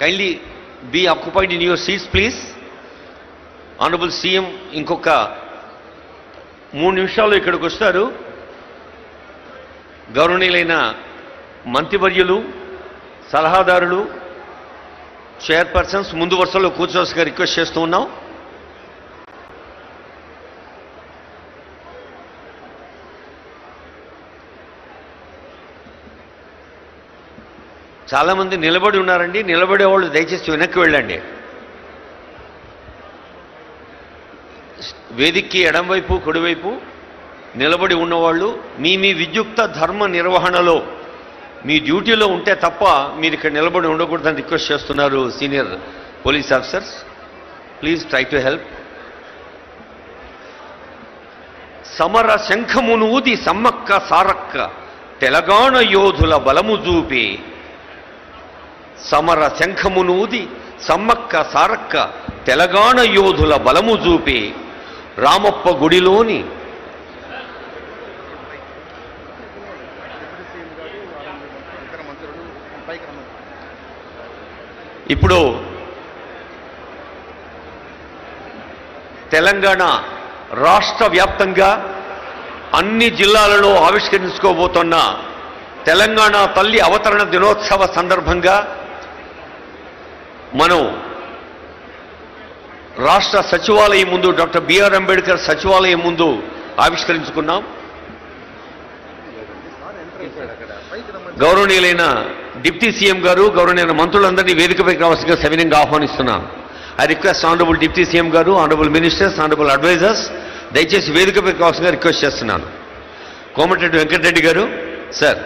Kindly be occupied in your seats please. Honourable CM ఇంకొక 3 నిమిషాల్లో ఇక్కడికి వస్తారు. గౌరవనీయులైన మంత్రివర్యులు, సలహాదారులు, చైర్పర్సన్స్ ముందు వరుసలో కూర్చోవలసిగా రిక్వెస్ట్ చేస్తూ ఉన్నాం. చాలామంది నిలబడి ఉన్నారండి. నిలబడేవాళ్ళు దయచేసి వెనక్కి వెళ్ళండి. వేదికకి ఎడంవైపు కుడివైపు నిలబడి ఉన్నవాళ్ళు మీ విద్యుక్త ధర్మ నిర్వహణలో మీ డ్యూటీలో ఉంటే తప్ప మీరు ఇక్కడ నిలబడి ఉండకూడదని రిక్వెస్ట్ చేస్తున్నారు senior police officers. Please try to help. సమర శంఖమును ఊది సమ్మక్క సారక్క తెలంగాణ యోధుల బలము చూపి, సమర శంఖమును ఊది సమ్మక్క సారక్క తెలంగాణ యోధుల బలము చూపి, రామప్ప గుడిలోని ఇప్పుడు తెలంగాణ రాష్ట్ర వ్యాప్తంగా అన్ని జిల్లాలలో ఆవిష్కరించుకోబోతున్న తెలంగాణ తల్లి అవతరణ దినోత్సవ సందర్భంగా మనం రాష్ట్ర సచివాలయం ముందు, డాక్టర్ బిఆర్ అంబేద్కర్ సచివాలయం ముందు ఆవిష్కరించుకున్నాం. గౌరవనీయులైన డిప్యూటీ సీఎం గారు, గౌరవనీయులైన మంత్రులందరినీ వేదికపైకి రావాల్సిందిగా సవినయంగా ఆహ్వానిస్తున్నాను. I request honourable deputy CM గారు, ఆనరబుల్ మినిస్టర్స్, ఆనరబుల్ అడ్వైజర్స్ దయచేసి వేదికపైకి రావాల్సిందిగా రిక్వెస్ట్ చేస్తున్నాను. కోమటిరెడ్డి వెంకటరెడ్డి గారు సార్.